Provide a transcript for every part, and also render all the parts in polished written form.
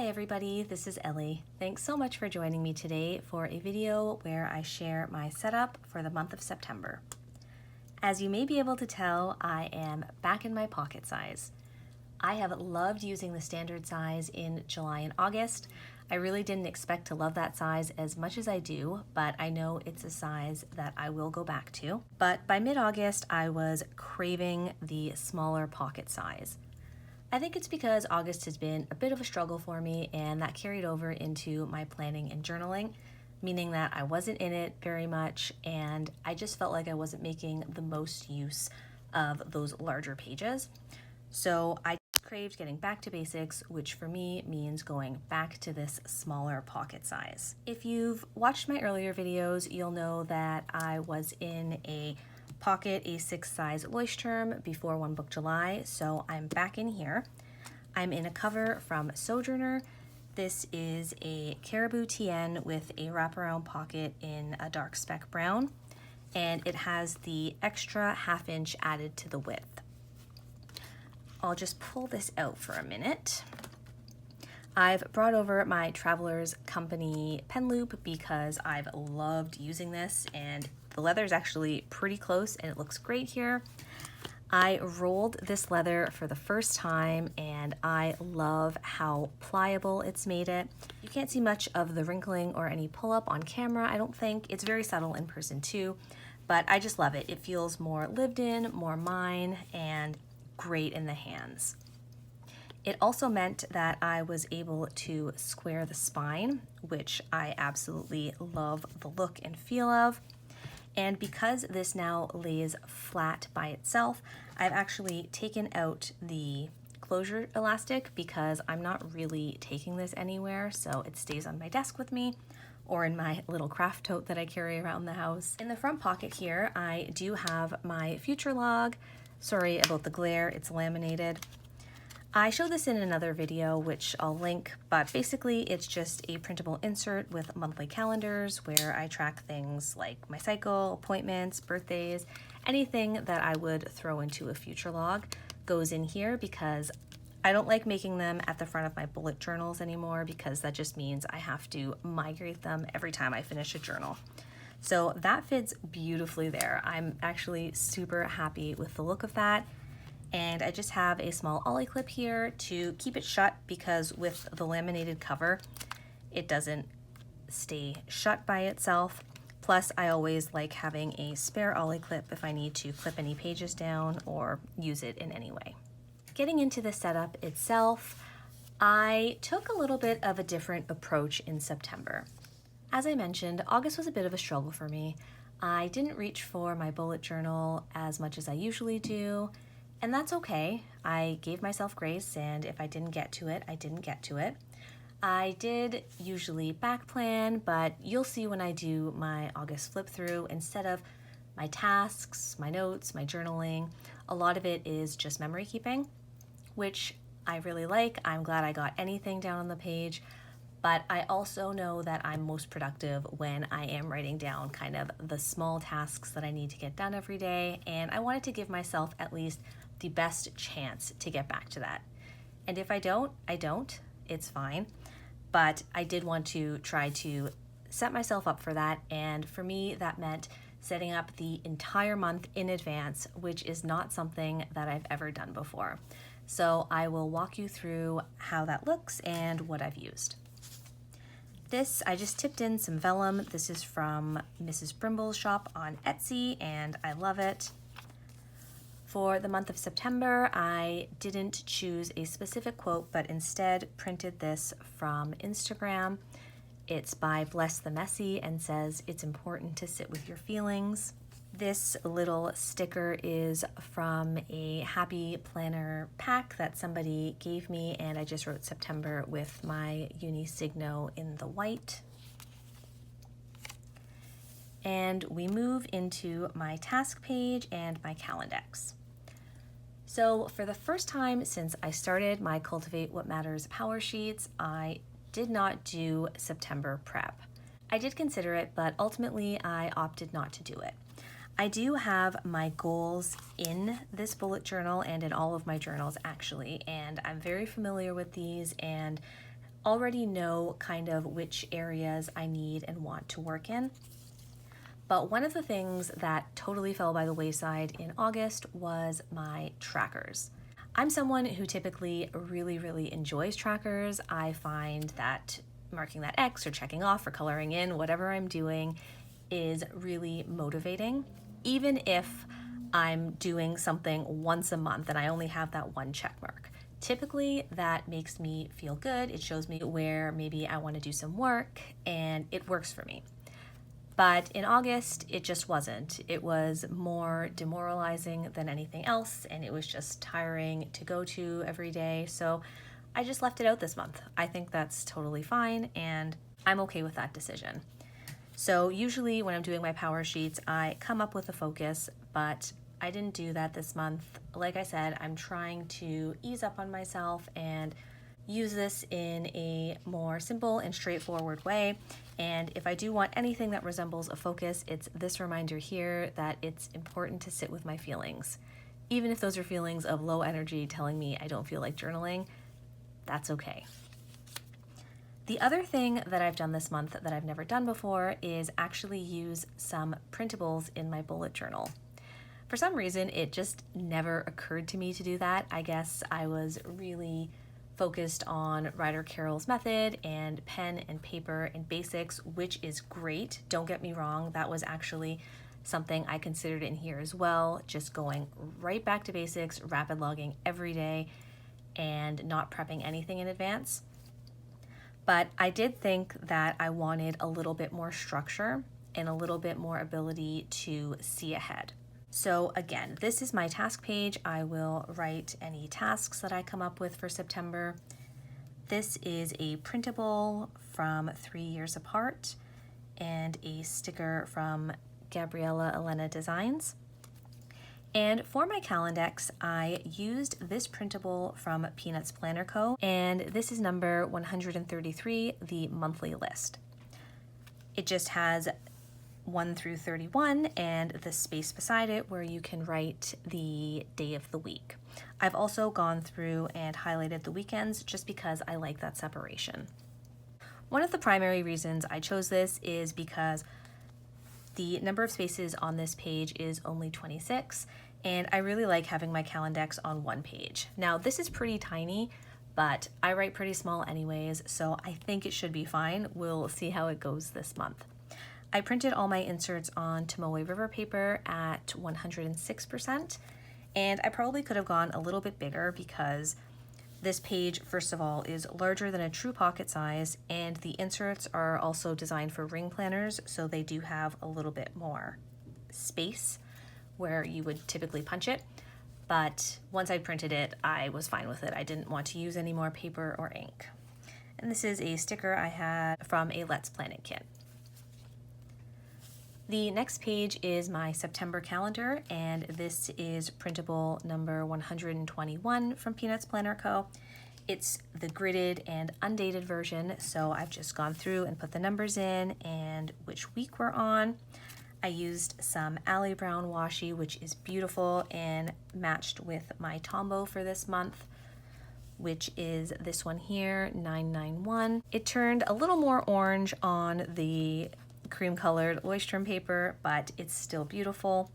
Hi everybody, this is Ellie. Thanks so much for joining me today for a video where I share my setup for the month of September. As you may be able to tell, I am back in my pocket size. I have loved using the standard size in July and August. I really didn't expect to love that size as much as I do, but I know it's a size that I will go back to. But by mid-August, I was craving the smaller pocket size. I think it's because August has been a bit of a struggle for me, and that carried over into my planning and journaling, meaning that I wasn't in it very much and I just felt like I wasn't making the most use of those larger pages. So I craved getting back to basics, which for me means going back to this smaller pocket size. If you've watched my earlier videos, you'll know that I was in a Pocket A6 size Leuchtturm before One Book July, so I'm back in here. I'm in a cover from Sojourner. This is a Caribou TN with a wraparound pocket in a Dark Spec Brown, and it has the extra ½ inch added to the width. I'll just pull this out for a minute. I've brought over my Traveler's Company pen loop because I've loved using this, and the leather is actually pretty close and it looks great here. I rolled this leather for the first time and I love how pliable it's made it. You can't see much of the wrinkling or any pull-up on camera, I don't think. It's very subtle in person too, but I just love it. It feels more lived in, more mine, and great in the hands. It also meant that I was able to square the spine, which I absolutely love the look and feel of. And because this now lays flat by itself, I've actually taken out the closure elastic because I'm not really taking this anywhere, so it stays on my desk with me or in my little craft tote that I carry around the house. In the front pocket here, I do have my future log. Sorry about the glare, it's laminated. I showed this in another video, which I'll link, but basically it's just a printable insert with monthly calendars where I track things like my cycle, appointments, birthdays, anything that I would throw into a future log goes in here because I don't like making them at the front of my bullet journals anymore because that just means I have to migrate them every time I finish a journal. So that fits beautifully there. I'm actually super happy with the look of that. And I just have a small ollie clip here to keep it shut because with the laminated cover, it doesn't stay shut by itself. Plus, I always like having a spare ollie clip if I need to clip any pages down or use it in any way. Getting into the setup itself, I took a little bit of a different approach in September. As I mentioned, August was a bit of a struggle for me. I didn't reach for my bullet journal as much as I usually do. And that's okay. I gave myself grace, and if I didn't get to it, I didn't get to it. I did usually back plan, but you'll see when I do my August flip through, instead of my tasks, my notes, my journaling, a lot of it is just memory keeping, which I really like. I'm glad I got anything down on the page, but I also know that I'm most productive when I am writing down kind of the small tasks that I need to get done every day, and I wanted to give myself at least the best chance to get back to that. And if I don't, it's fine. But I did want to try to set myself up for that. And for me, that meant setting up the entire month in advance, which is not something that I've ever done before. So I will walk you through how that looks and what I've used. This, I just tipped in some vellum. This is from Mrs. Brimbles' shop on Etsy, and I love it. For the month of September, I didn't choose a specific quote, but instead printed this from Instagram. It's by Bless the Messy and says, "It's important to sit with your feelings." This little sticker is from a happy planner pack that somebody gave me, and I just wrote September with my Unisigno in the white. And we move into my task page and my Calendex. So for the first time since I started my Cultivate What Matters power sheets, I did not do September prep. I did consider it, but ultimately I opted not to do it. I do have my goals in this bullet journal and in all of my journals actually, and I'm very familiar with these, and already know kind of which areas I need and want to work in. But one of the things that totally fell by the wayside in August was my trackers. I'm someone who typically really enjoys trackers. I find that marking that X or checking off or coloring in, whatever I'm doing, is really motivating. Even if I'm doing something once a month and I only have that one check mark. Typically that makes me feel good. It shows me where maybe I want to do some work and it works for me. But in August, it just wasn't. It was more demoralizing than anything else, and it was just tiring to go to every day. So I just left it out this month. I think that's totally fine, and I'm okay with that decision. So usually when I'm doing my power sheets, I come up with a focus, but I didn't do that this month. Like I said, I'm trying to ease up on myself and use this in a more simple and straightforward way. And if I do want anything that resembles a focus, it's this reminder here that it's important to sit with my feelings. Even if those are feelings of low energy telling me I don't feel like journaling, that's okay. The other thing that I've done this month that I've never done before is actually use some printables in my bullet journal. For some reason, it just never occurred to me to do that. I guess I was really focused on Ryder Carroll's method and pen and paper and basics, which is great. Don't get me wrong, that was actually something I considered in here as well, just going right back to basics, rapid logging every day, and not prepping anything in advance. But I did think that I wanted a little bit more structure and a little bit more ability to see ahead. So again, this is my task page. I will write any tasks that I come up with for September. This is a printable from 3 Years Apart and a sticker from Gabriela Elena Designs. And for my Calendex, I used this printable from Peanuts Planner Co. And this is number 133, the monthly list. It just has 1 through 31 and the space beside it where you can write the day of the week. I've also gone through and highlighted the weekends just because I like that separation. One of the primary reasons I chose this is because the number of spaces on this page is only 26, and I really like having my Calendex on one page. Now this is pretty tiny, but I write pretty small anyways, so I think it should be fine. We'll see how it goes this month. I printed all my inserts on Tomoe River paper at 106%, and I probably could have gone a little bit bigger because this page, first of all, is larger than a true pocket size, and the inserts are also designed for ring planners, so they do have a little bit more space where you would typically punch it. But once I printed it, I was fine with it. I didn't want to use any more paper or ink. And this is a sticker I had from a Let's Plan It kit. The next page is my September calendar, and this is printable number 121 from Peanuts Planner Co. It's the gridded and undated version, so I've just gone through and put the numbers in and which week we're on. I used some Ali Brown washi, which is beautiful and matched with my Tombow for this month, which is this one here, 991. It turned a little more orange on the cream colored Leuchtturm paper, but it's still beautiful.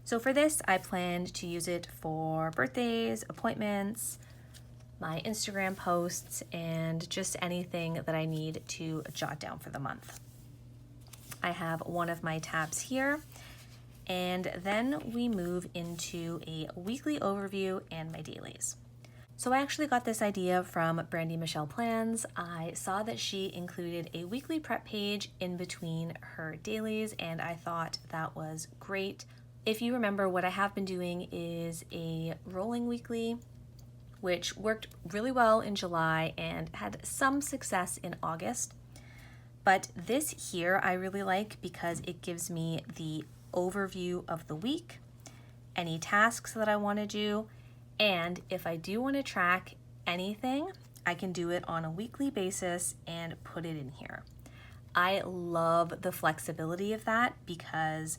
So for this, I planned to use it for birthdays, appointments, my Instagram posts, and just anything that I need to jot down for the month. I have one of my tabs here, and then we move into a weekly overview and my dailies. So I actually got this idea from Brandy Michelle Plans. I saw that she included a weekly prep page in between her dailies, and I thought that was great. If you remember, what I have been doing is a rolling weekly, which worked really well in July and had some success in August. But this here I really like because it gives me the overview of the week, any tasks that I want to do, and if I do want to track anything, I can do it on a weekly basis and put it in here. I love the flexibility of that because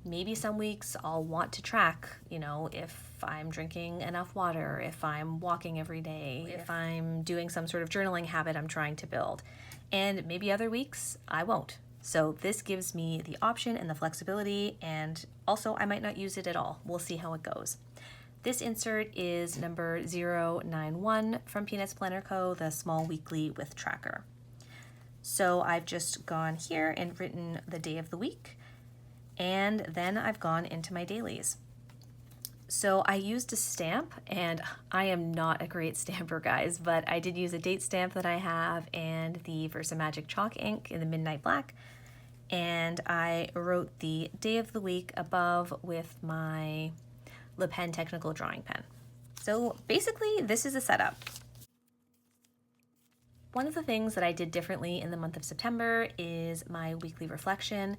Maybe some weeks I'll want to track, if I'm drinking enough water, if I'm walking every day, if I'm doing some sort of journaling habit I'm trying to build. And maybe other weeks I won't. So this gives me the option and the flexibility, and also I might not use it at all. We'll see how it goes. This insert is number 091 from Peanuts Planner Co., the small weekly with tracker. So I've just gone here and written the day of the week, and then I've gone into my dailies. So I used a stamp, and I am not a great stamper, guys, but I did use a date stamp that I have and the VersaMagic Chalk Ink in the Midnight Black, and I wrote the day of the week above with my Le Pen Technical Drawing Pen. So basically, this is a setup. One of the things that I did differently in the month of September is my weekly reflection.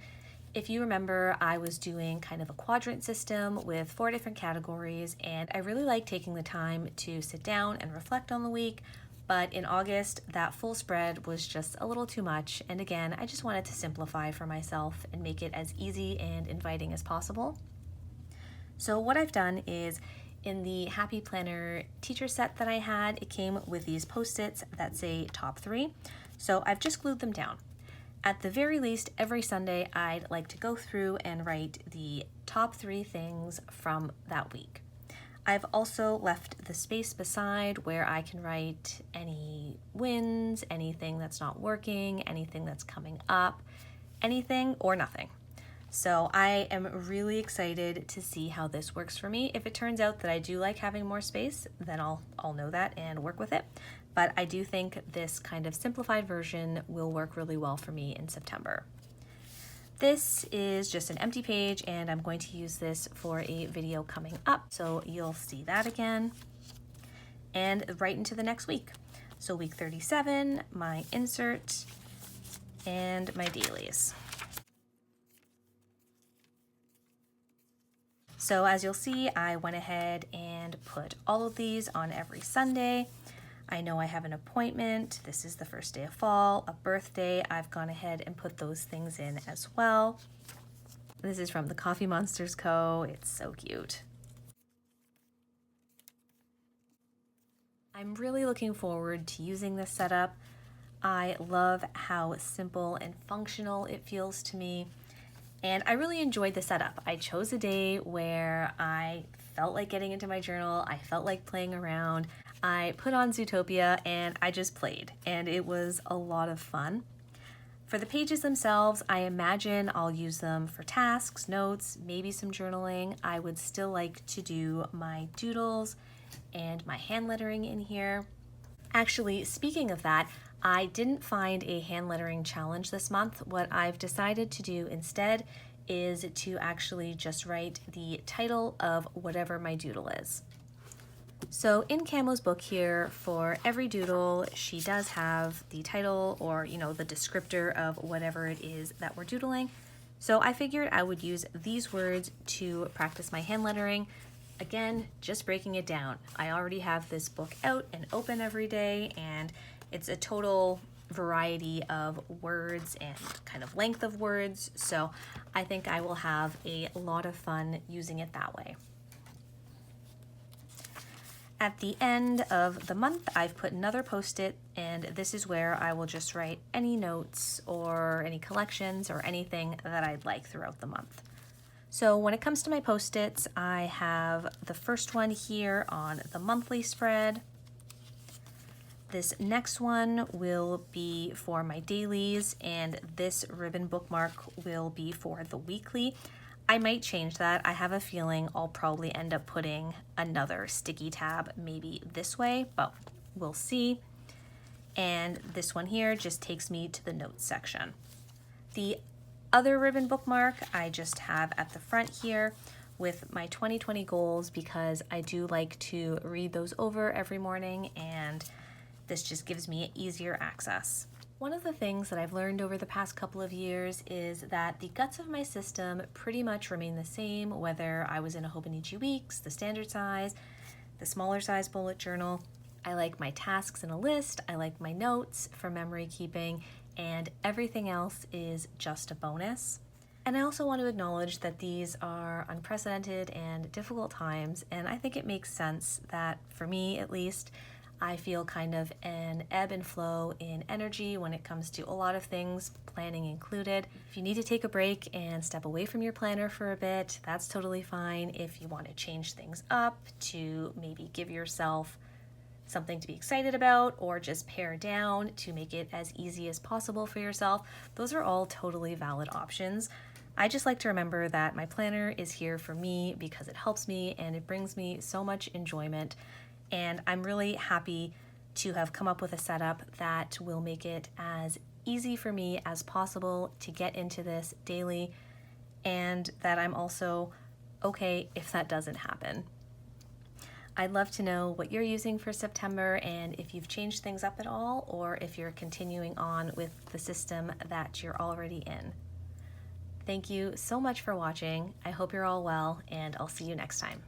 If you remember, I was doing kind of a quadrant system with 4 different categories, and I really like taking the time to sit down and reflect on the week, but in August, that full spread was just a little too much, and again, I just wanted to simplify for myself and make it as easy and inviting as possible. So what I've done is, in the Happy Planner teacher set that I had, it came with these Post-its that say top 3. So I've just glued them down. At the very least, every Sunday, I'd like to go through and write the top 3 things from that week. I've also left the space beside where I can write any wins, anything that's not working, anything that's coming up, anything or nothing. So I am really excited to see how this works for me. If it turns out that I do like having more space, then I'll know that and work with it. But I do think this kind of simplified version will work really well for me in September. This is just an empty page, and I'm going to use this for a video coming up, so you'll see that again. And right into the next week. So week 37, my insert, and my dailies. So as you'll see, I went ahead and put all of these on every Sunday. I know I have an appointment. This is the first day of fall, a birthday. I've gone ahead and put those things in as well. This is from TheCoffeeMonsterzCo. It's so cute. I'm really looking forward to using this setup. I love how simple and functional it feels to me. And I really enjoyed the setup. I chose a day where I felt like getting into my journal. I felt like playing around. I put on Zootopia and I just played, and it was a lot of fun. For the pages themselves, I imagine I'll use them for tasks, notes, maybe some journaling. I would still like to do my doodles and my hand lettering in here. Actually, speaking of that, I didn't find a hand lettering challenge this month. What I've decided to do instead is to actually just write the title of whatever my doodle is. So in Kamo's book here, for every doodle, she does have the title or, the descriptor of whatever it is that we're doodling. So I figured I would use these words to practice my hand lettering. Again, just breaking it down. I already have this book out and open every day, and it's a total variety of words and kind of length of words. So I think I will have a lot of fun using it that way. At the end of the month, I've put another Post-it, and this is where I will just write any notes or any collections or anything that I'd like throughout the month. So when it comes to my Post-its, I have the first one here on the monthly spread. This next one will be for my dailies, and this ribbon bookmark will be for the weekly. I might change that. I have a feeling I'll probably end up putting another sticky tab maybe this way, but we'll see. And this one here just takes me to the notes section. The other ribbon bookmark I just have at the front here with my 2020 goals, because I do like to read those over every morning, and this just gives me easier access. One of the things that I've learned over the past couple of years is that the guts of my system pretty much remain the same, whether I was in a Hobonichi Weeks, the standard size, the smaller size bullet journal. I like my tasks in a list, I like my notes for memory keeping, and everything else is just a bonus. And I also want to acknowledge that these are unprecedented and difficult times, and I think it makes sense that, for me at least, I feel kind of an ebb and flow in energy when it comes to a lot of things, planning included. If you need to take a break and step away from your planner for a bit, that's totally fine. If you want to change things up to maybe give yourself something to be excited about, or just pare down to make it as easy as possible for yourself, those are all totally valid options. I just like to remember that my planner is here for me because it helps me and it brings me so much enjoyment. And I'm really happy to have come up with a setup that will make it as easy for me as possible to get into this daily, and that I'm also okay if that doesn't happen. I'd love to know what you're using for September and if you've changed things up at all, or if you're continuing on with the system that you're already in. Thank you so much for watching. I hope you're all well, and I'll see you next time.